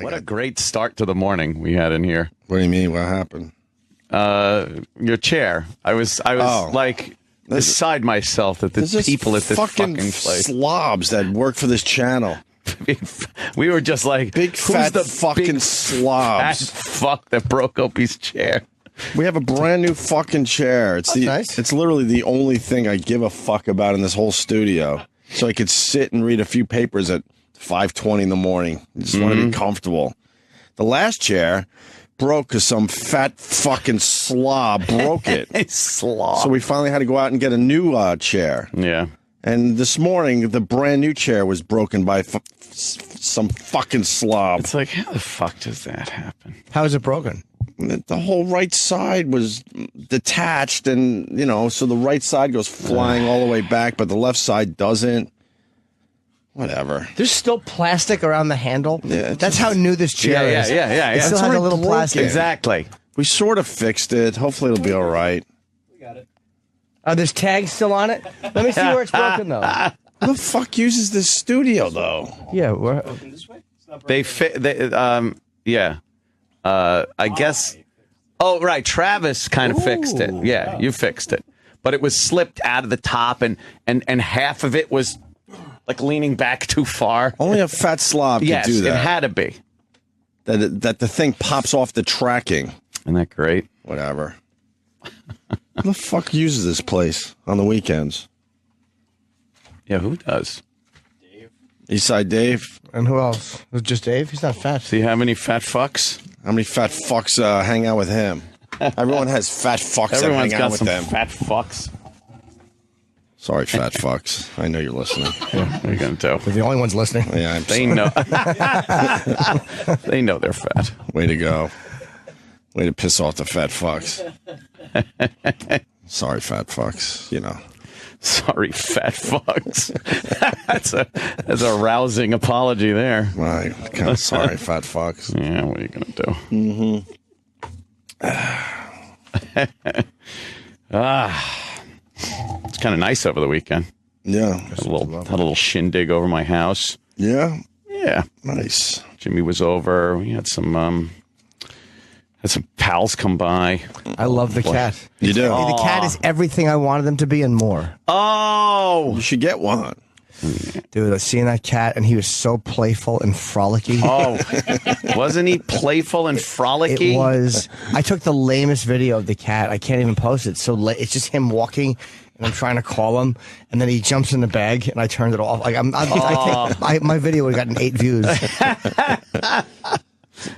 What a great start to the morning we had in here. What do you mean? What happened? Your chair. I was like beside myself that the people at this fucking place. Slobs that work for this channel. We were just like, big fat who's the fucking big slobs. Fat fuck that broke Opie's chair. We have a brand new fucking chair. It's nice. It's literally the only thing I give a fuck about in this whole studio. So I could sit and read a few papers at 5:20 in the morning. I just want to be comfortable. The last chair broke because some fat fucking slob broke it. Slob. So we finally had to go out and get a new chair. Yeah. And this morning, the brand new chair was broken by some fucking slob. It's like, how the fuck does that happen? How is it broken? The whole right side was detached, and, so the right side goes flying all the way back, but the left side doesn't. Whatever. There's still plastic around the handle. Yeah, that's how new this chair is. Yeah. It still has a little plastic. Exactly. We sort of fixed it. Hopefully it'll be all right. We got it. There's tags still on it? Let me see where it's broken, though. Who the fuck uses this studio, though? Yeah, we're... They fit. Yeah. I guess. Oh, right. Travis kind of fixed it. Yeah, you fixed it. But it was slipped out of the top, and half of it was like leaning back too far. Only a fat slob could do that. It had to be. That the thing pops off the tracking. Isn't that great? Whatever. Who the fuck uses this place on the weekends? Yeah, who does? Eastside Dave. And who else? Was just Dave? He's not fat. Do you have any fat fucks? How many fat fucks hang out with him? Everyone has fat fucks that hang out with them. Fat fucks. Sorry, fat fucks. I know you're listening. Yeah, what are you going to do? They're the only ones listening. Yeah, they know. They know they're fat. Way to go. Way to piss off the fat fucks. Sorry, fat fucks. Sorry, fat fucks. That's a rousing apology there. Right. Kind of sorry, fat fucks. Yeah, what are you going to do? It's kind of nice over the weekend. Yeah. Had a little shindig over my house. Yeah? Yeah. Nice. Jimmy was over. We had some pals come by. I love the cat. You do? The cat is everything I wanted them to be and more. Oh! You should get one. Dude, I was seeing that cat, and he was so playful and frolicky. Oh, wasn't he playful and frolicky? It was. I took the lamest video of the cat. I can't even post it. It's just him walking, and I'm trying to call him, and then he jumps in the bag, and I turned it off. Like my video would have gotten 8 views.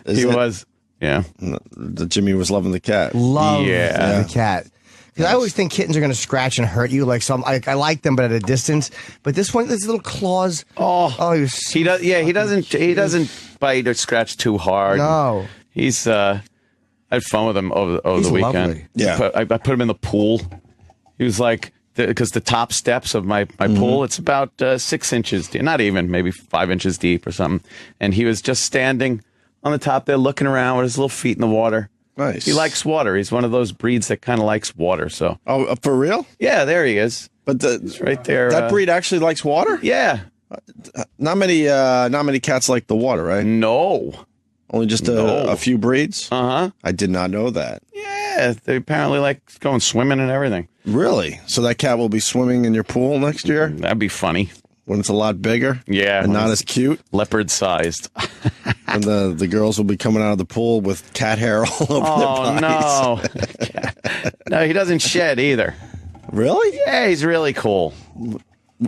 Was. Yeah. The Jimmy was loving the cat. Love the cat. Because I always think kittens are going to scratch and hurt you. Like I like them, but at a distance. But this one, this little claws. He doesn't bite or scratch too hard. No. He's I had fun with him over the weekend. Lovely. Yeah. I put him in the pool. He was like, because the top steps of my pool, it's about 6 inches deep, not even, maybe 5 inches deep or something. And he was just standing on the top there, looking around with his little feet in the water. Nice. He likes water. He's one of those breeds that kind of likes water. So. Oh, for real? Yeah, there he is. But it's right there. That breed actually likes water? Yeah. Not many cats like the water, right? No. Only just a few breeds? Uh-huh. I did not know that. Yeah, they apparently like going swimming and everything. Really? So that cat will be swimming in your pool next year? That'd be funny. When it's a lot bigger? Yeah. And not as cute? Leopard-sized. And the girls will be coming out of the pool with cat hair all over their bodies. No. No, he doesn't shed either. Really? Yeah, he's really cool.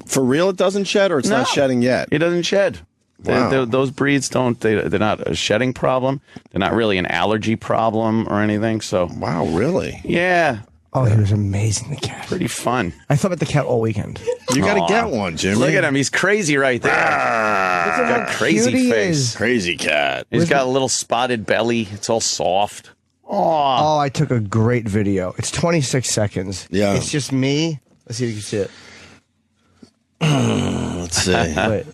For real it doesn't shed, or it's not shedding yet? He doesn't shed. Wow. Those breeds they're not a shedding problem. They're not really an allergy problem or anything. So. Wow, really? Yeah. Oh, he was amazing, the cat. Pretty fun. I thought about the cat all weekend. You got to get one, Jimmy. Look at him. He's crazy right there. He's got a crazy face. Crazy cat. He's got a little spotted belly. It's all soft. Oh, I took a great video. It's 26 seconds. Yeah. It's just me. Let's see if you can see it. Let's see. Wait.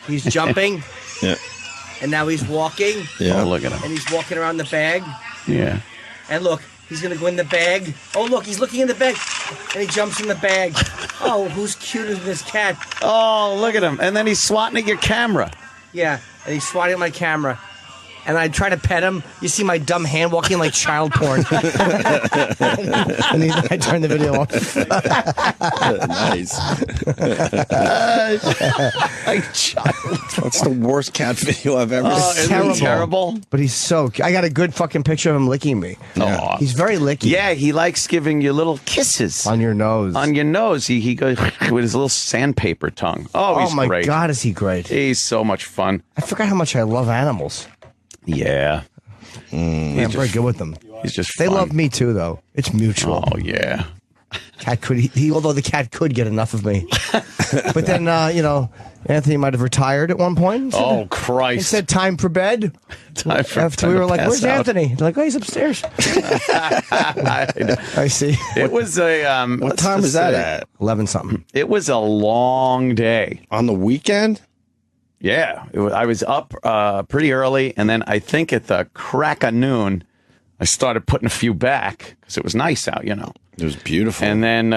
He's jumping. Yeah. And now he's walking. Yeah. Oh, look at him. And he's walking around the bag. Yeah. And look. He's going to go in the bag. Oh, look, he's looking in the bag. And he jumps in the bag. Oh, who's cuter than this cat? Oh, look at him. And then he's swatting at your camera. Yeah, and he's swatting at my camera. And I try to pet him. You see my dumb hand walking like child porn. And I turn the video off. Nice. Like child. That's the worst cat video I've ever seen. Isn't it terrible? But he's so cute. I got a good fucking picture of him licking me. Aw. He's very licky. Yeah, he likes giving you little kisses. On your nose. On your nose. He goes with his little sandpaper tongue. Oh, he's my great. God, is he great. He's so much fun. I forgot how much I love animals. Yeah. I'm very good with them. He's just They fun. love me too, though. It's mutual. Oh, yeah. Cat could although the cat could get enough of me. But then, Anthony might have retired at one point. Oh, He Christ. said time for bed. Time for After time we to were like, pass where's out. Anthony? They're like, oh, he's upstairs. I see. It was a... What time is that at? 11 something. It was a long day. On the weekend? Yeah. I was up pretty early, and then I think at the crack of noon, I started putting a few back because it was nice out, It was beautiful. And then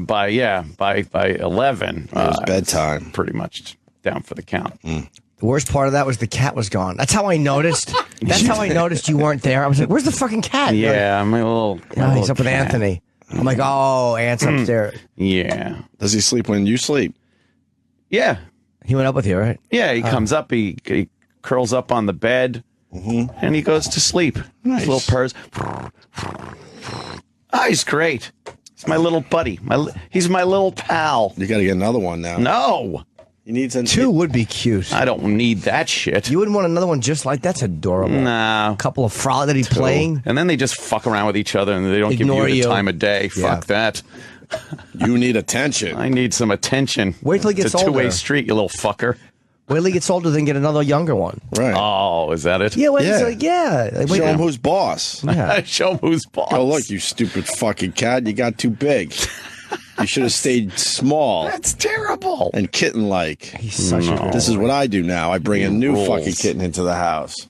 by 11, it was bedtime. pretty much down for the count. The worst part of that was the cat was gone. That's how I noticed. That's how I noticed you weren't there. I was like, where's the fucking cat? Yeah, my little. my He's little up with cat. Anthony. I'm like, oh, Ant's upstairs. Yeah. Does he sleep when you sleep? Yeah. He went up with you, right? Yeah, he comes up, he curls up on the bed, and he goes to sleep. Nice. Little purrs. Oh, he's great. He's my little buddy. He's my little pal. You got to get another one now. No, You need some. Two would be cute. I don't need that shit. You wouldn't want another one just like that's adorable. Nah. A couple of frolic that he's playing. And then they just fuck around with each other, and they don't Ignore give you the you. time of day. Yeah. Fuck that. You need attention. I need some attention. Wait till he gets It's a two-way older. street, you little fucker. Wait till he gets older, then get another younger one. Right. Oh, is that it? Yeah, wait, Yeah. Like, yeah. Like, wait, Show him who's boss. yeah. Show him who's boss. Oh, look, you stupid fucking cat. You got too big. You should have stayed small That's terrible. and kitten-like. He's such a This is what I do now. I bring a new rules. fucking kitten into the house.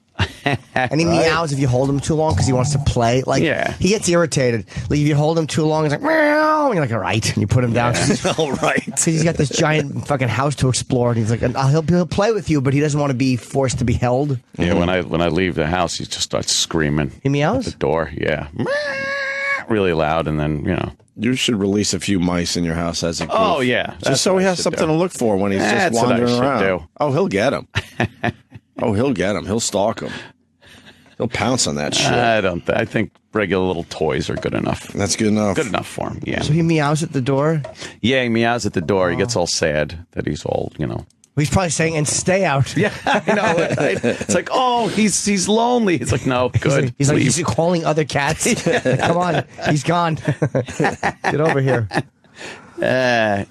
And he meows if you hold him too long because he wants to play. Like, Yeah. he gets irritated. Like, if you hold him too long, he's like, meow. And you're like, all right. And you put him down. All right. Because he's got this giant fucking house to explore. And he's like, he'll play with you, but he doesn't want to be forced to be held. Yeah, when I leave the house, he just starts screaming. He meows? At the door, yeah. Really loud, and then, You should release a few mice in your house as a goof. Oh, yeah. Just so he has something to look for when he's just That's what I wandering should around. do. Oh, he'll get him. He'll get him. He'll stalk him. He'll pounce on that shit. I think regular little toys are good enough. That's good enough. Good enough for him, yeah. So he meows at the door. Yeah, he meows at the door. He gets all sad that he's old, He's probably saying, and stay out. Yeah, I know. Right? It's like, oh, he's lonely. It's like, no, good. He's like, leave. he's calling other cats. Come on. He's gone. Get over here. Yeah,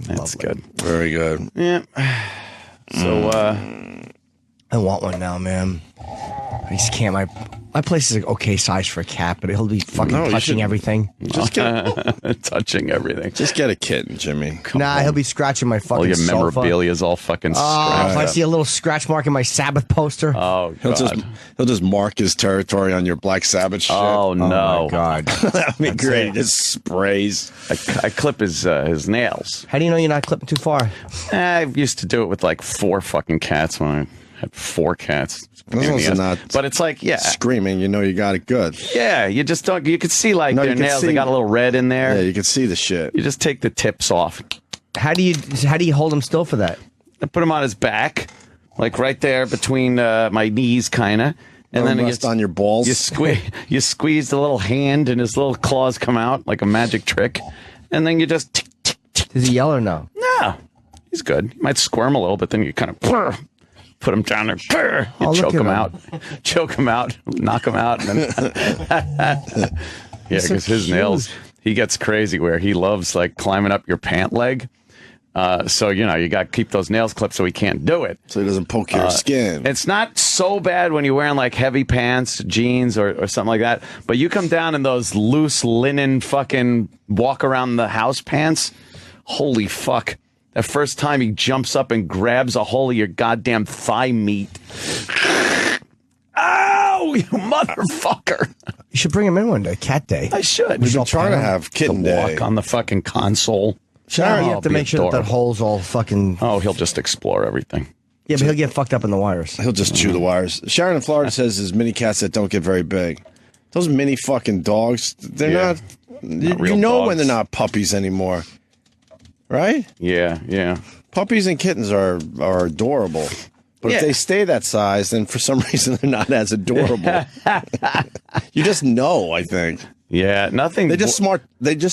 that's good. Very good. Yeah. So, I want one now, man. I just can't. My place is like okay size for a cat, but he'll be fucking No, you touching should- everything. Just get, touching everything. just get a kitten, Jimmy. Nah, he'll be scratching my fucking All your sofa. memorabilia's all fucking Oh, if scratched I up. see a little scratch mark in my Sabbath poster. Oh, He'll God. just mark his territory on your Black Sabbath shit. Oh, no. my God. That'd be great. He just sprays. I clip his nails. How do you know you're not clipping too far? I used to do it with like 4 fucking cats when I had 4 cats. It's a pain Those in ones the are ass. not But it's like, yeah. Screaming, you know you got it good. Yeah, you just don't, you could see like No, their you can nails, see- they got a little red in there. Yeah, you can see the shit. You just take the tips off. How do you hold him still for that? I put him on his back, like right there between my knees, kind of. And Let him then rest on your balls. you squeeze the little hand, and his little claws come out like a magic trick. And then you just tick, tick, tick. Does he yell or no? No, he's good. You might squirm a little, but then you kind of put him down there. You Oh, look choke at him him. out, choke him out, knock him out, and then yeah, so because his cute. nails, he gets crazy where he loves like climbing up your pant leg. So you got to keep those nails clipped so he can't do it. So he doesn't poke your skin. It's not so bad when you're wearing like heavy pants, jeans, or something like that. But you come down in those loose linen fucking walk around the house pants. Holy fuck. That first time he jumps up and grabs a hole of your goddamn thigh meat. Ow, you motherfucker. You should bring him in one day. Cat day. I should. We've been trying to have kitten day. walk on the fucking console. Sure, you Oh, have to be make sure that adorable. hole's all fucking. Oh, he'll just explore everything. Yeah, but he'll get fucked up in the wires. He'll just chew the wires. Sharon in Florida says there's mini cats that don't get very big. Those mini fucking dogs, they're not you know dogs. when they're not puppies anymore. Right? Yeah. Puppies and kittens are adorable. But if they stay that size, then for some reason they're not as adorable. You just know, I think. Yeah, nothing. They just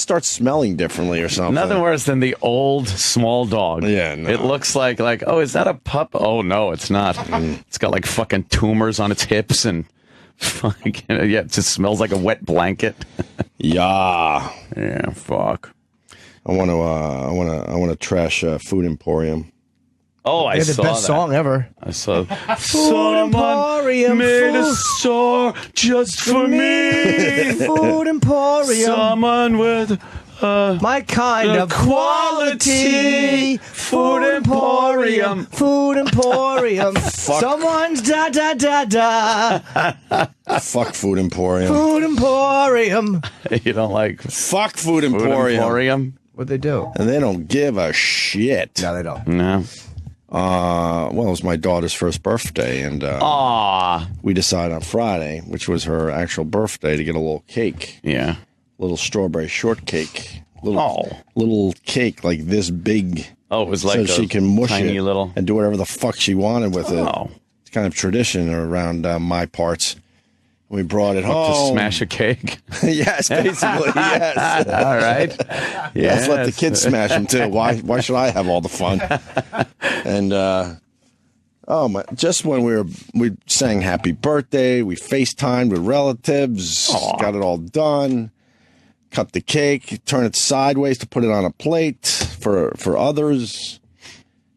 start smelling differently or something. Nothing worse than the old small dog. Yeah, no. It looks like, oh, is that a pup? Oh, no, it's not. It's got like fucking tumors on its hips and fucking, it just smells like a wet blanket. Yeah. Yeah, fuck. I want to trash Food Emporium. Oh, I They had the saw best that. song ever. I saw. Food Emporium, made a food store just for me. Food Emporium. Someone with My kind of quality. Food Emporium. Food Emporium. Someone's da da da da. Fuck Food Emporium. Food Emporium. You don't like Fuck Food Food Emporium. Emporium? What'd they do? And they don't give a shit. No, they don't. No. Well, it was my daughter's first birthday, and we decided on Friday, which was her actual birthday, to get a little cake. Yeah. Little strawberry shortcake. Little cake like this big. Oh, it was like so a she can mush tiny it little. and do whatever the fuck she wanted with it. Oh. It's kind of tradition around my parts. We brought it home. To smash a cake. Yes, basically, yes. All right. Yeah. Let's let the kids smash them too. Why should I have all the fun? And just when we sang happy birthday, we FaceTimed with relatives, got it all done, cut the cake, turn it sideways to put it on a plate for others.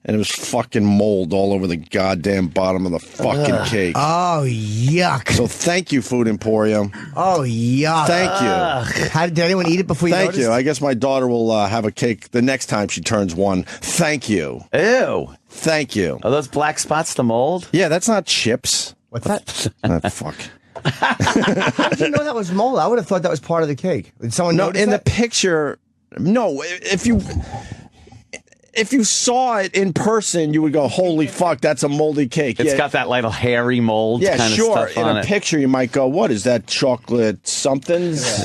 And it was fucking mold all over the goddamn bottom of the fucking cake. Oh, yuck. So thank you, Food Emporium. Oh, yuck. Thank you. Did anyone eat it before you Thank noticed? you. I guess my daughter will have a cake the next time she turns one. Thank you. Ew. Thank you. Are those black spots the mold? Yeah, that's not chips. What's that? Fuck. How did you know that was mold? I would have thought that was part of the cake. Did someone notice in that? the picture, no. If you saw it in person, you would go, "Holy fuck, that's a moldy cake." It's got that little hairy mold yeah, kind sure. of stuff on in a it. picture, you might go, "What is that? Chocolate somethings?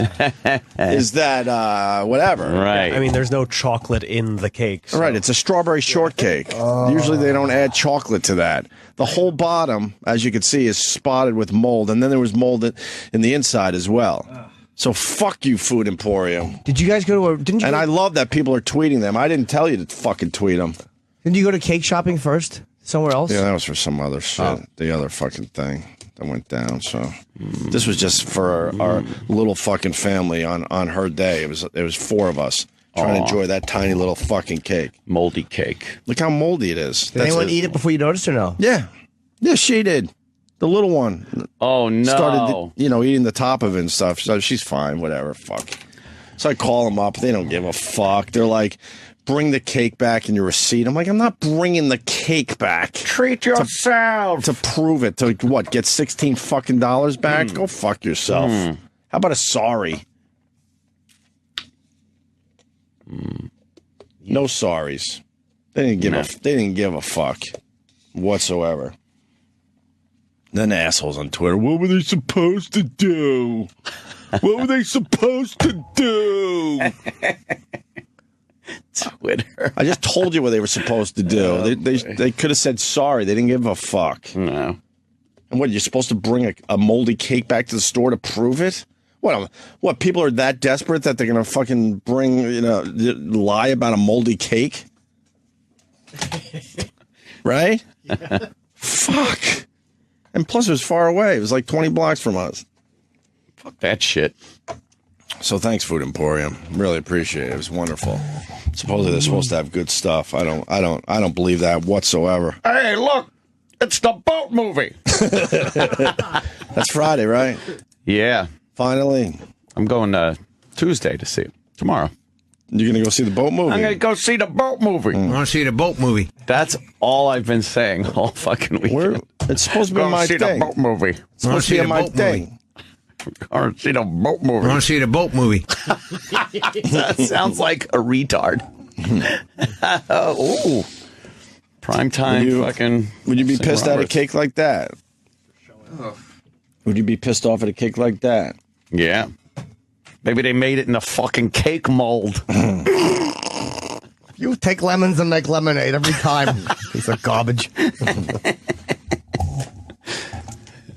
Is that whatever?" Right. I mean, there's no chocolate in the cake. So. Right, it's a strawberry shortcake. Usually they don't add chocolate to that. The whole bottom, as you can see, is spotted with mold, and then there was mold in the inside as well. So fuck you, Food Emporium. Did you guys go to And I love that people are tweeting them. I didn't tell you to fucking tweet them. Didn't you go to cake shopping first? Somewhere else? Yeah, that was for some other shit. The other fucking thing that went down. So this was just for our little fucking family on her day. It was four of us trying to enjoy that tiny little fucking cake. Moldy cake. Look how moldy it is. Did anyone eat it before you noticed or no? Yeah. Yeah, she did. The little one. Oh, no. Started, eating the top of it and stuff. So she's fine, whatever, fuck. So I call them up. They don't give a fuck. They're like, bring the cake back and your receipt. I'm like, I'm not bringing the cake back. Treat yourself. To prove it. To what, get $16 fucking back? Go fuck yourself. How about a sorry? No sorries. They didn't give a fuck whatsoever. Then assholes on Twitter. What were they supposed to do? What were they supposed to do? Twitter. I just told you what they were supposed to do. They could have said sorry. They didn't give a fuck. No. And what, you're supposed to bring a moldy cake back to the store to prove it? What? People are that desperate that they're gonna fucking bring, lie about a moldy cake? Right? Yeah. Fuck. And plus, it was far away. It was like 20 blocks from us. Fuck that shit. So thanks, Food Emporium. Really appreciate it. It was wonderful. Supposedly they're supposed to have good stuff. I don't believe that whatsoever. Hey, look, it's the boat movie. That's Friday, right? Yeah. Finally. I'm going Tuesday to see it. Tomorrow. You're going to go see the boat movie? I'm going to go see the boat movie. I want to see the boat movie. That's all I've been saying all fucking weekend. It's supposed to be my see thing. the boat movie. It's supposed to be my thing. Or see the boat movie. I want to see the boat movie. That sounds like a retard. Ooh. Prime time fucking. Would you be St. pissed at a Roberts. cake like that? Would you be pissed off at a cake like that? Yeah. Maybe they made it in a fucking cake mold. You take lemons and make lemonade every time. Piece of garbage.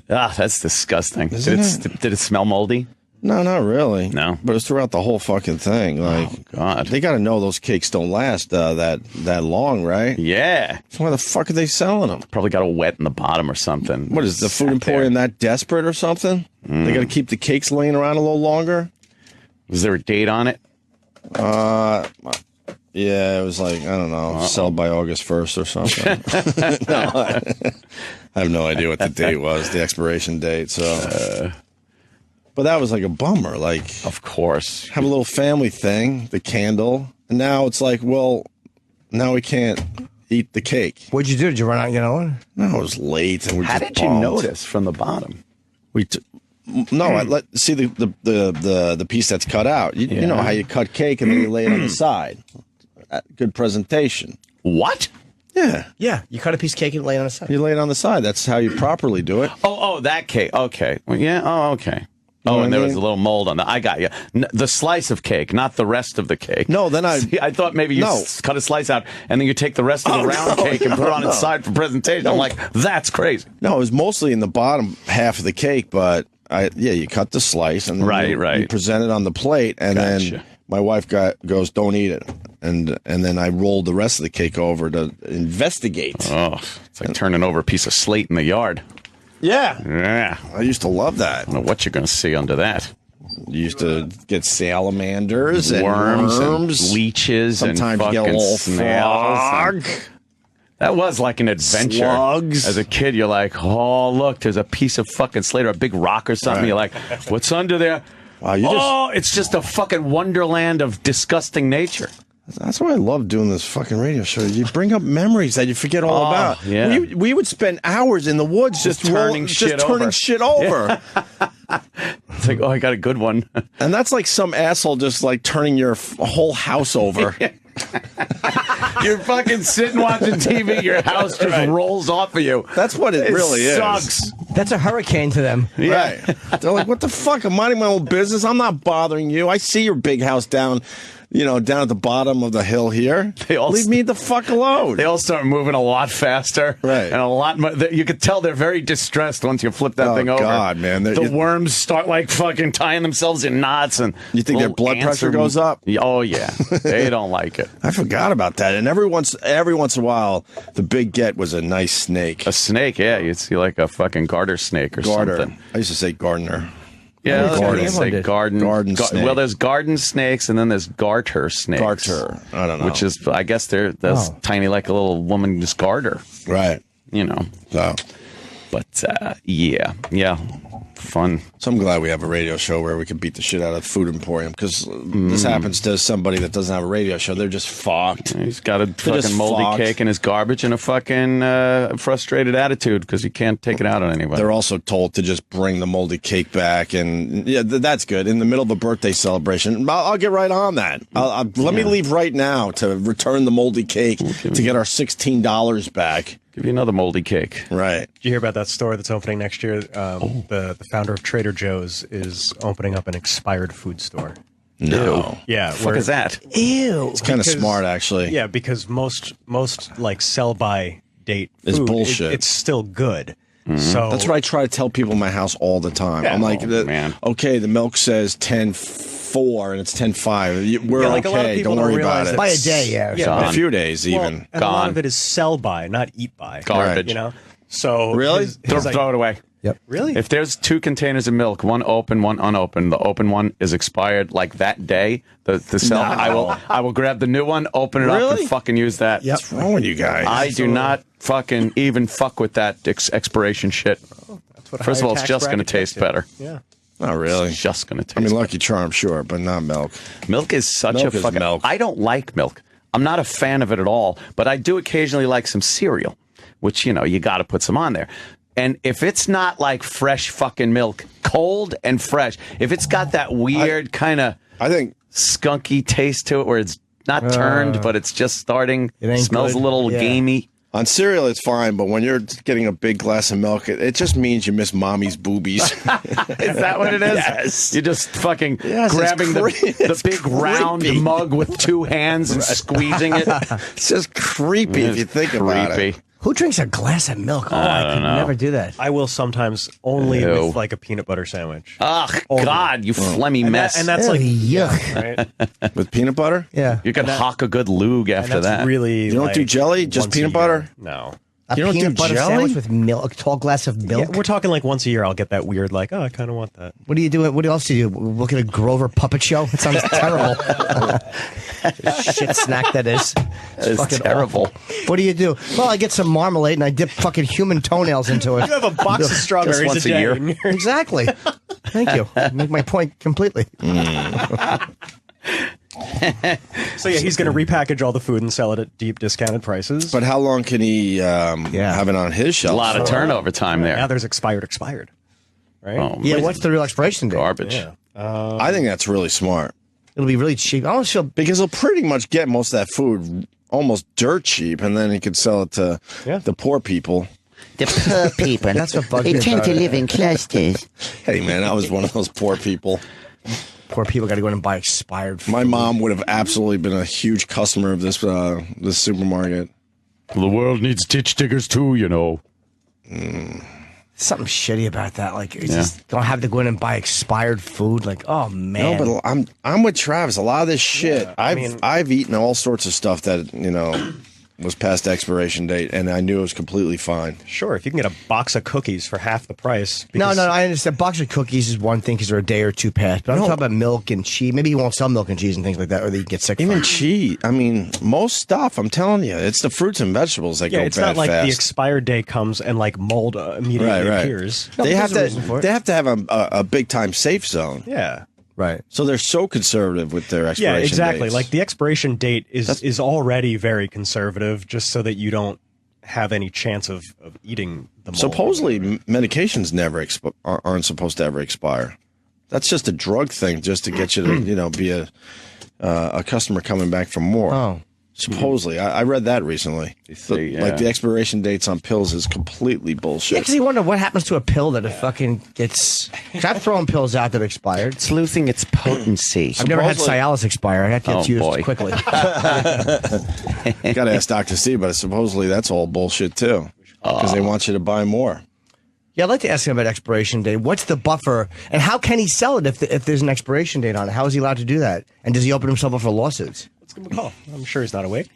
That's disgusting. Isn't Did it smell moldy? No, not really. No. But it's throughout the whole fucking thing. Like, Oh, God. they got to know those cakes don't last that long, right? Yeah. So why the fuck are they selling them? Probably got a wet in the bottom or something. What is the Sat food emporium that desperate or something? They got to keep the cakes laying around a little longer. Was there a date on it? Yeah, it was like, I don't know, sell by August 1st or something. No, I have no idea what the date was, the expiration date. So, but that was like a bummer. Like, Of course. have a little family thing, the candle, and now it's like, well, now we can't eat the cake. What'd you do? Did you run out and get another? No, it was late, and we How just did you bummed. notice from the bottom? See the piece that's cut out. You know how you cut cake and then you lay it on the side. Good presentation. What? Yeah. Yeah, you cut a piece of cake and lay it on the side. You lay it on the side. That's how you properly do it. Oh, that cake. Okay. Well, yeah. Oh, okay. Oh, know and what I there was mean? a little mold on that. I got you. The slice of cake, not the rest of the cake. No, then I- See, I thought maybe you No. Cut a slice out and then you take the rest of the round cake and put it on its side for presentation. I'm like, that's crazy. No, it was mostly in the bottom half of the cake, but you cut the slice and then Right. you present it on the plate, and Gotcha. then my wife goes, "Don't eat it," and then I rolled the rest of the cake over to investigate. Oh, it's like turning over a piece of slate in the yard. Yeah, Yeah. I used to love that. I don't know what you're going to see under that. You used to get salamanders and Worms worms. and leeches Sometimes and you get a fucking little snails. frog. and- That was like an adventure. Slugs. As a kid, you're like, oh, look, there's a piece of fucking slate or a big rock or something. Right. You're like, what's under there? Wow, you just- Oh, it's just a fucking wonderland of disgusting nature. That's why I love doing this fucking radio show. You bring up memories that you forget all about. yeah. We would spend hours in the woods just turning shit turning over. shit over. It's like, oh, I got a good one. And that's like some asshole just like turning your whole house over. You're fucking sitting watching TV, your house just rolls off of you. That's what it really is. Sucks. That's a hurricane to them. Right. They're like, what the fuck? I'm minding my own business. I'm not bothering you. I see your big house down at the bottom of the hill here. They all Leave me the fuck alone. They all start moving a lot faster. Right. And a lot more. You could tell they're very distressed once you flip that Oh, thing over. God, man. The worms start like fucking tying themselves in knots. And You think their little blood ants pressure are- goes up? Oh, yeah. They don't like it. I forgot about that. And every once in a while, the big get was a nice snake. A snake, yeah. You'd see like a fucking garter snake or Garter. something. I used to say gardener. Yeah, Garden. garden. Say Garden. garden. Snake. Well, there's garden snakes and then there's garter snakes. Garter. I don't know. Which is, I guess that's tiny like a little woman just garter, Right. you know. So Yeah. Fun. I'm glad we have a radio show where we can beat the shit out of Food Emporium, because this happens to somebody that doesn't have a radio show. They're just fucked. He's got a just fucking moldy fucked. cake in his garbage and a fucking frustrated attitude because he can't take it out on anybody. They're also told to just bring the moldy cake back, and that's good. In the middle of a birthday celebration, I'll get right on that. Let me leave right now to return the moldy cake to get our $16 back. Give you another moldy cake. Right. Did you hear about that store that's opening next year? The founder of Trader Joe's is opening up an expired food store. No. Yeah, What the fuck is that? Ew. It's kind of Because- smart, actually. Yeah, because most like sell by date It's food, bullshit. it's still good. So That's what I try to tell people in my house all the time. I'm like, man. okay, the milk says 10.4 and it's 10.5. We're Yeah, like a lot of okay. people Don't worry don't about realize it. that- By a day, yeah. or Yeah, something. A few days, Well, even. and a lot Gone. of it is sell by, not eat by. Garbage. You know. So Really? Throw it away. Yep. Really? If there's 2 containers of milk, one open, one unopened, the open one is expired like that day. The sell. No. I will grab the new one, open it up, Really? and fucking use that. Yep. What's wrong with you guys? I do not fucking even fuck with that expiration shit. That's what a First of higher all, it's tax just going to bracket taste gets you. better. Yeah. Not really. It's just going to taste. I mean, better. Lucky Charm, sure, but not milk. Milk is such Milk a is fucking. milk. I don't like milk. I'm not a fan of it at all. But I do occasionally like some cereal, which you got to put some on there. And if it's not like fresh fucking milk, cold and fresh, if it's got that weird kind of I think skunky taste to it, where it's not turned, but it's just starting, It ain't smells good. a little Yeah. gamey. On cereal, it's fine, but when you're getting a big glass of milk, it just means you miss mommy's boobies. Is that what it is? Yes. You're just fucking Yes, it's grabbing the big creepy. round mug with two hands and squeezing it. It's just creepy if you think about it. Who drinks a glass of milk? Oh, I could never do that. I will sometimes only Ew. with like a peanut butter sandwich. Ugh, God, you phlegmy mess. And that's Ew, like, yuck. right? With peanut butter? Yeah. You could hawk a good lug And after that's that. really. You don't like do jelly? Just once a peanut year. butter? No. A You don't peanut do butter jelly? sandwich with milk, a tall glass of milk. Yeah, we're talking like once a year. I'll get that weird, like, oh, I kind of want that. What do you do? What else do you do? Look at a Grover puppet show? It sounds terrible. Shit snack that is. It's fucking terrible. awful. What do you do? Well, I get some marmalade and I dip fucking human toenails into it. You have a box of strawberries once a a day. year. Exactly. Thank you. Make my point completely. So yeah, he's going to repackage all the food and sell it at deep discounted prices. But how long can he have it on his A shelf? lot of for? turnover time now there. there's expired, right? Oh, Yeah, what's the real expiration date? garbage. Yeah. I think that's really smart It'll be really cheap. I almost feel because he'll pretty much get most of that food almost dirt cheap, and then he could sell it to the poor people. The poor people. That's what bugs They me tend about to it. live in clusters. Hey, man, I was one of those poor people. poor people got to go in and buy expired food. My mom would have absolutely been a huge customer of this supermarket. The world needs ditch diggers too, you know. Something shitty about that. Like, you just don't have to go in and buy expired food. Like, oh, man. No, but I'm with Travis. A lot of this shit, I've eaten all sorts of stuff that was past expiration date, and I knew it was completely fine. Sure, if you can get a box of cookies for half the price. No, because- I understand. Box of cookies is one thing because they're a day or two past. But I'm talking about milk and cheese. Maybe you won't sell milk and cheese and things like that, or they get sick Even from. cheese. I mean, most stuff. I'm telling you, it's the fruits and vegetables that Yeah, go it's bad not like fast. the expired day comes and like mold immediately appears. No, they but have there's a reason for to. it. They have to have a big time safe zone. Yeah. Right. So they're so conservative with their Yeah, expiration exactly. dates. Like the expiration date is already very conservative, just so that you don't have any chance of eating the mold. Supposedly, medications never aren't supposed to ever expire. That's just a drug thing, just to get you to be a customer coming back for more. Oh. Supposedly, I read that recently. see, Like the yeah. expiration dates on pills is completely Yeah, bullshit. because you wonder what happens to a pill that it fucking gets. 'Cause I've thrown pills out that expired. It's losing its potency. I've never had Supposedly- Cialis expire. That gets Oh, used boy. quickly. Got to ask Dr. C, but supposedly that's all bullshit too, because they want you to buy more. Yeah, I'd like to ask him about expiration date. What's the buffer, and how can he sell it if there's an expiration date on it? How is he allowed to do that? And does he open himself up for lawsuits? Let's give him a call. I'm sure he's not awake.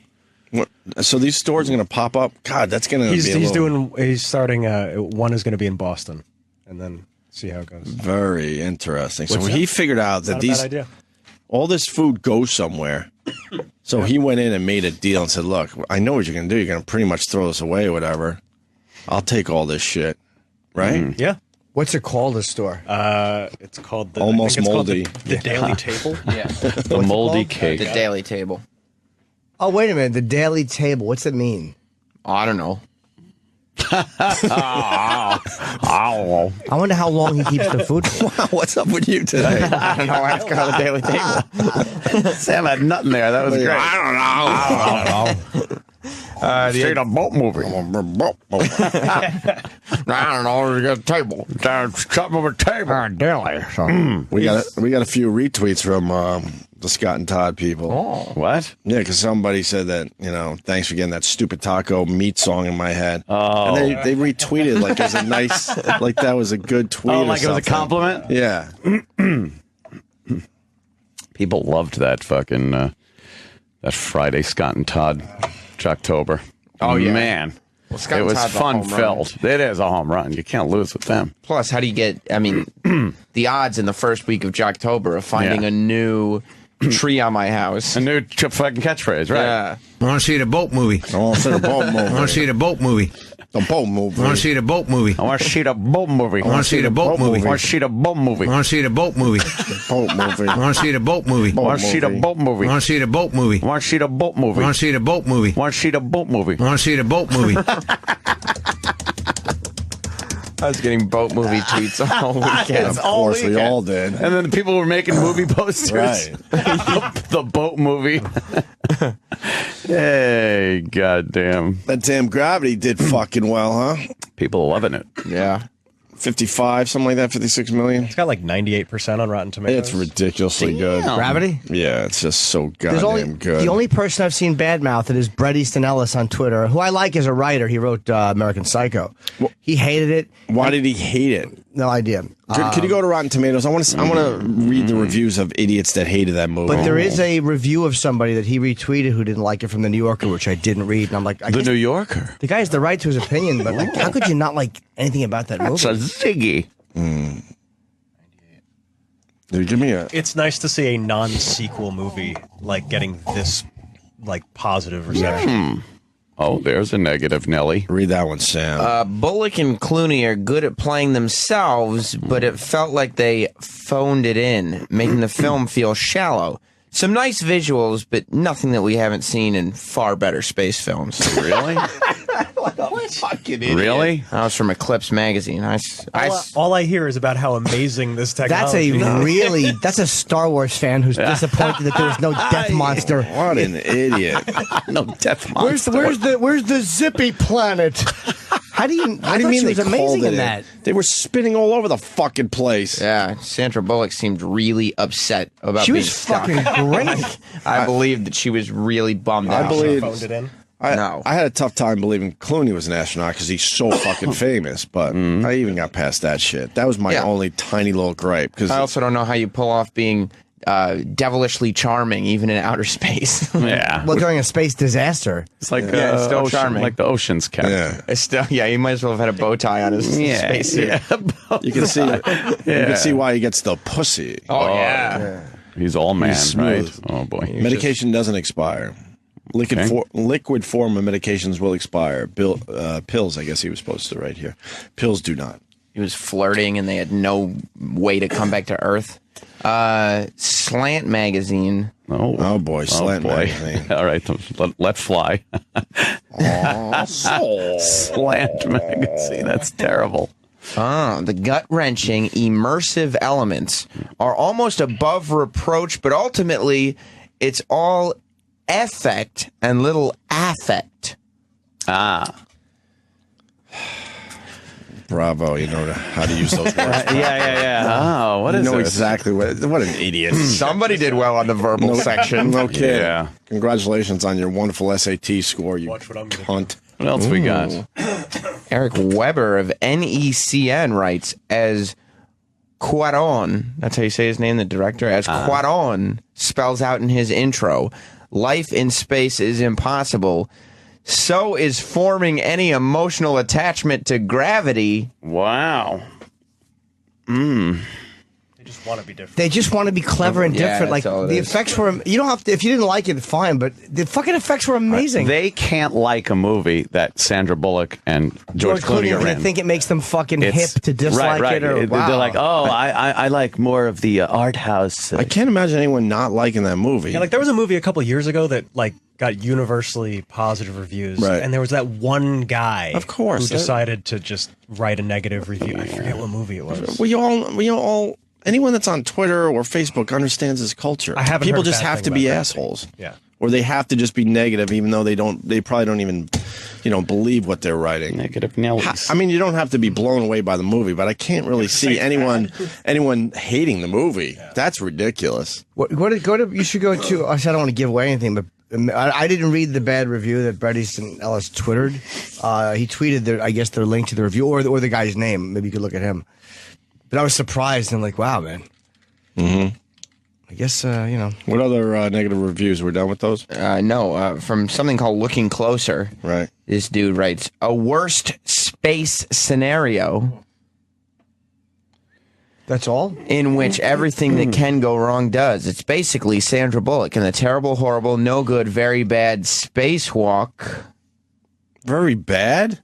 What, so these stores are going to pop up? God, that's going to be He's starting. One is going to be in Boston, and then see how it goes. very interesting. So he figured out that Not a bad idea. all this food goes somewhere. So he went in and made a deal and said, "Look, I know what you're going to do. You're going to pretty much throw this away or whatever. I'll take all this shit." Right? Yeah. What's it called, the store? It's called the Almost I think it's called moldy. The Daily Table. Yeah. The moldy called? cake. The daily table. Oh, wait a minute. The Daily Table. What's that mean? Oh, I don't know. I wonder how long he keeps the food for. What's up with you today? I don't know. I just got the daily table. Sam had nothing there. That was great. I don't know. Straight a boat movie. I don't know. We got a table. Top of a table. Daily. So. We got a few retweets from the Scott and Todd people. What? Yeah, because somebody said that, thanks for getting that stupid taco meat song in my head. Oh. And they retweeted like it was a nice, like that was a good tweet. Oh, or like it was a something. compliment? Yeah. People loved that fucking that Friday Scott and Todd October. Oh, yeah. Man. Well, Scott it and was Todd's a fun home run. filled. It is a home run. You can't lose with them. Plus, how do you get, the odds in the first week of Jocktober of finding Yeah. a new tree on my house? A new fucking catchphrase, right? Yeah. I want to see the boat movie. I want to see the boat I want to movie. see the boat movie. The boat movie. I want to see the boat movie. I want to see the boat movie. I want to see the boat movie. I want to see the boat movie. I want to see the boat movie. Boat movie. I want to see the boat movie. I want to see the movie. boat movie. I want to see the boat movie. I want to see the boat movie. I want to see the boat movie. I want to see the boat movie. I want to see the boat movie. I was getting boat movie tweets all weekend. Of course, we all did. And then the people were making movie posters. Right. the boat movie. Hey, goddamn. That damn Gravity did fucking well, huh? People are loving it. Yeah. 55, something like that, 56 million. It's got like 98% on Rotten Tomatoes. It's ridiculously good. Gravity? Yeah, it's just so There's only goddamn good. the only person I've seen badmouth it is Bret Easton Ellis on Twitter, who I like as a writer. He wrote American Psycho. He hated it. Why did he hate it? No idea. Could you go to Rotten Tomatoes? I want to read the reviews of idiots that hated that movie. But there is a review of somebody that he retweeted who didn't like it from the New Yorker, which I didn't read. And I'm like, I The guess New Yorker. the guy has the right to his opinion, but like, how could you not like anything about that It's movie? a ziggy. Dude, give me a. It's nice to see a non-sequel movie like getting this like positive reception. Oh, there's a negative, Nelly. Read that one, Sam. Bullock and Clooney are good at playing themselves, but it felt like they phoned it in, making the film feel shallow. Some nice visuals, but nothing that we haven't seen in far better space films. Really? Really? That was from Eclipse magazine. All I hear is about how amazing this That's technology is. that's a Star Wars fan who's disappointed that there was no death monster. What an idiot. No death monster. Where's the zippy planet? How do you What do you thought mean she they was amazing called in it? that? They were spinning all over the fucking place. Yeah, Sandra Bullock seemed really upset about She being was stuck. fucking great. I believe that she was really bummed out. I believe. Phoned it in. No. I had a tough time believing Clooney was an astronaut because he's so fucking famous, but I even got past that shit. That was my Yeah. only tiny little gripe. Because I also don't know how you pull off being devilishly charming even in outer space. Yeah. Well, during a space disaster. It's like, Yeah, it's still ocean, charming. like the Ocean's character. yeah, It's still, yeah, he might as well have had a bow tie on his spacesuit. you can see you can see why he gets the pussy. Oh, yeah. He's all man, He's right? smooth. Oh, boy. Medication doesn't expire. Liquid form of medications will expire. Pills, I guess he was supposed to write here. Pills do not. He was flirting and they had no way to come back to Earth. Slant magazine. Oh boy, Slant magazine. All right, let fly. Slant magazine. That's terrible. The gut-wrenching, immersive elements are almost above reproach, but ultimately, it's all effect and little affect. Ah. Bravo, you know how to use those words. Yeah. Oh, what You is know this? exactly what an idiot. Somebody did well on the verbal section. No kidding. Yeah. Congratulations on your wonderful SAT score, you Watch what I'm gonna cunt. What else we got? Eric Weber of NECN writes, as Cuarón, that's how you say his name, the director, as Cuarón spells out in his intro, life in space is impossible. So is forming any emotional attachment to gravity. Wow. They just want to be different. They just want to be clever and Yeah, different. Like that's all it the is. effects were. You don't have to. If you didn't like it, fine. But the fucking effects were amazing. They can't like a movie that Sandra Bullock and George Clooney are They in. think it makes them fucking It's- hip to dislike right. it. Or wow. They're like, oh, I like more of the art house. I can't imagine anyone not liking that movie. Yeah, like there was a movie a couple years ago that like got universally positive reviews, Right. and there was that one guy, Of course, who that- decided to just write a negative review. I forget what movie it was. we all anyone that's on Twitter or Facebook understands this culture. I haven't People heard a just bad have thing to be about that. assholes. Yeah. Or they have to just be negative, even though they probably don't even, believe what they're writing. Negative Nellies. I mean, you don't have to be blown away by the movie, but I can't really see anyone hating the movie. That's ridiculous. You should go to. I said I don't want to give away anything, but I didn't read the bad review that Bret Easton Ellis twittered. He tweeted their link to the review or the guy's name. Maybe you could look at him. But I was surprised and like, wow, man. Mm-hmm. I guess What other negative reviews? We're done with those? From something called Looking Closer. Right. This dude writes, a worst space scenario that's all. in which everything that can go wrong does. It's basically Sandra Bullock in the terrible, horrible, no good, very bad spacewalk. Very bad?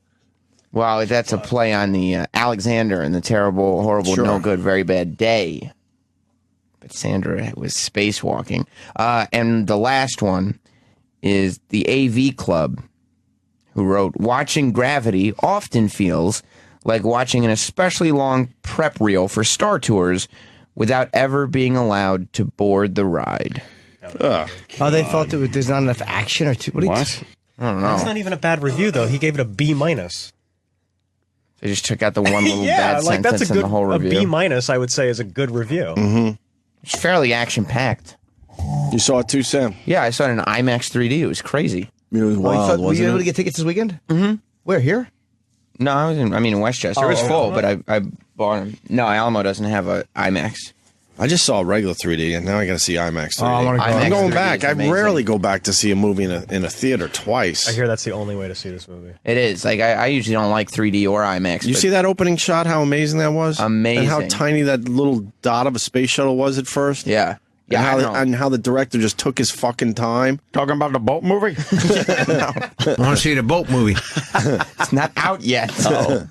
Well, that's a play on the Alexander and the terrible, horrible, Sure. no good, very bad day. But Sandra was spacewalking. And the last one is the AV Club, who wrote, watching Gravity often feels like watching an especially long prep reel for Star Tours without ever being allowed to board the ride. Ugh. Oh, they felt there's not enough action or two. What? What? I don't That's know. not even a bad review, though. He gave it a B minus. They just took out the one little Yeah, bad like that's a sentence in good the whole a review. B minus. I would say is a good review. It's fairly action packed. You saw it too, Sam? Yeah, I saw it in IMAX 3D. It was crazy. It was wild, Were you able wasn't to it? get tickets this weekend? Mm-hmm. Where, here? No, in Westchester. It was full, but I bought them. No, Alamo doesn't have a IMAX. I just saw regular 3D, and now I got to see IMAX 3D. Oh, I wanna go. I'm IMAX going 3D back. is I amazing. rarely go back to see a movie in a theater twice. I hear that's the only way to see this movie. It is. Like I usually don't like 3D or IMAX. You but see that opening shot? How amazing that was! Amazing. And how tiny that little dot of a space shuttle was at first. Yeah. Yeah, I And know. and how the director just took his fucking time. Talking about the boat movie? I want to see the boat movie. It's not out yet. Oh.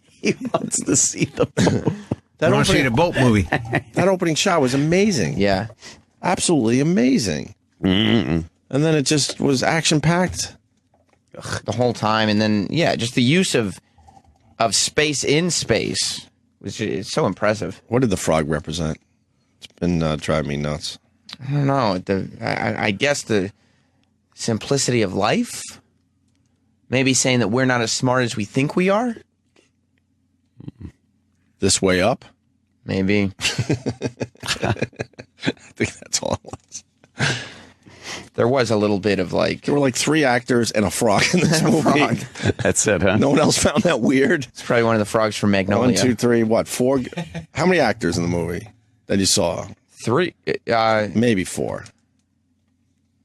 He wants to see the boat. That I want to see the boat movie. that opening shot was amazing. Yeah. Absolutely amazing. And then it just was action packed. The whole time, and then just the use of space in space was it's so impressive. What did the frog represent? It's been driving me nuts. I don't know. I guess the simplicity of life. Maybe saying that we're not as smart as we think we are. This way up. Maybe. I think that's all it was. There was a little bit of like There were like 3 actors and a frog in this movie. That's it, huh? No one else found that weird. it's probably one of the frogs from Magnolia. 1, 2, 3, what? 4? How many actors in the movie that you saw? 3. Maybe 4.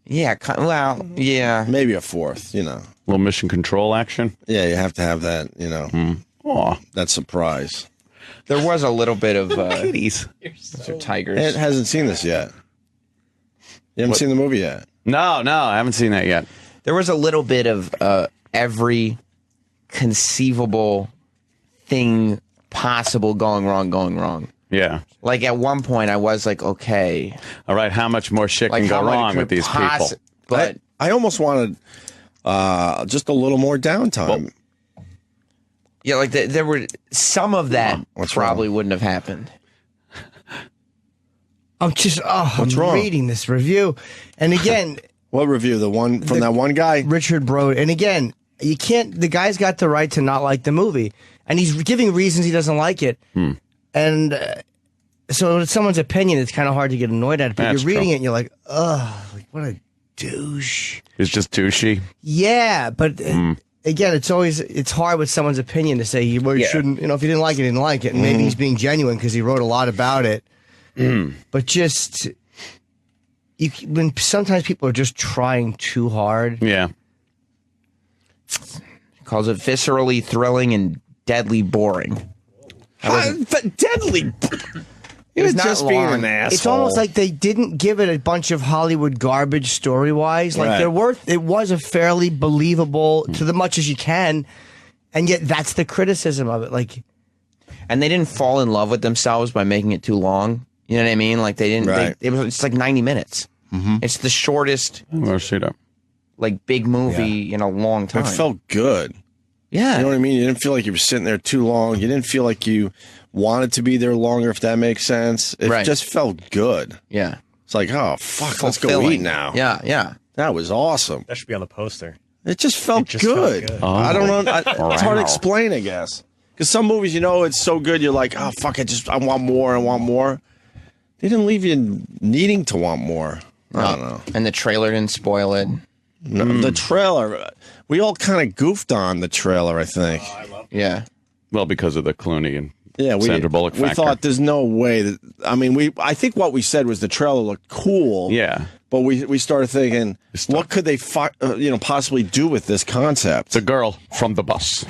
Yeah. Well. Yeah. Maybe a 4th. You know. Little mission control action. Yeah, you have to have that. You know, Aw. that surprise. There was a little bit of Kitties. those are tigers. Ed hasn't seen this yet. You haven't seen the movie yet. No, I haven't seen that yet. There was a little bit of every conceivable thing possible going wrong. Yeah. Like at one point, I was like, okay, All right, how much more shit like can go how much wrong could with these people? But I almost wanted just a little more downtime. yeah, like there were some of that What's probably wouldn't have happened. I'm just, I'm wrong? reading this review. And again, What review? The one from that one guy? Richard Brode. And again, you can't, the guy's got the right to not like the movie. And he's giving reasons he doesn't like it. And so it's someone's opinion. It's kind of hard to get annoyed at it. But That's you're reading true. it and you're like, ugh, like, what a douche. It's just douchey. Yeah, but again, it's hard with someone's opinion to say you shouldn't. You know, if you didn't like it, you didn't like it, and maybe he's being genuine because he wrote a lot about it. But just when sometimes people are just trying too hard. Yeah. He calls it viscerally thrilling and deadly boring. Deadly. He was not just being long. an asshole. It's almost like they didn't give it a bunch of Hollywood garbage story wise. Like Right. it was a fairly believable to the much as you can, and yet that's the criticism of it. Like, And they didn't fall in love with themselves by making it too long. You know what I mean? Like they didn't. Right. It's like 90 minutes. It's the shortest I'm going to see that. like big movie in a long time. It felt good. yeah. You know what I mean? You didn't feel like you were sitting there too long. You didn't feel like you wanted to be there longer, if that makes sense. It Right. just felt good. Yeah. It's like, oh, fuck, let's go Fulfilling. eat now. Yeah. That was awesome. That should be on the poster. It just felt just felt good. good. I don't know. It's hard to Wow. explain, I guess. Because some movies, you know, it's so good, you're like, oh, fuck, I want more, I want more. They didn't leave you needing to want more. I don't know. And the trailer didn't spoil it. No, the trailer, we all kind of goofed on the trailer, I think. Yeah. Well, because of the Clooney and Yeah, Sandra Bullock we factor. thought there's no way that. I mean, I think what we said was the trailer looked cool. Yeah. but we started thinking, what could they possibly do with this concept? It's a girl from the bus.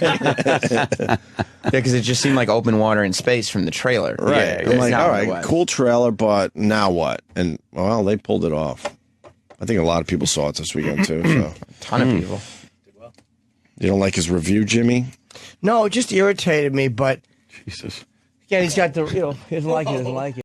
Yeah, because it just seemed like open water in space from the trailer. Right. Yeah, I'm it's like, not all what it right, was. cool trailer, but now what? And well, they pulled it off. I think a lot of people saw it this weekend too. So Ton of people. you don't like his review, Jimmy? no, it just irritated me. But Jesus. again, he's got the he doesn't like it.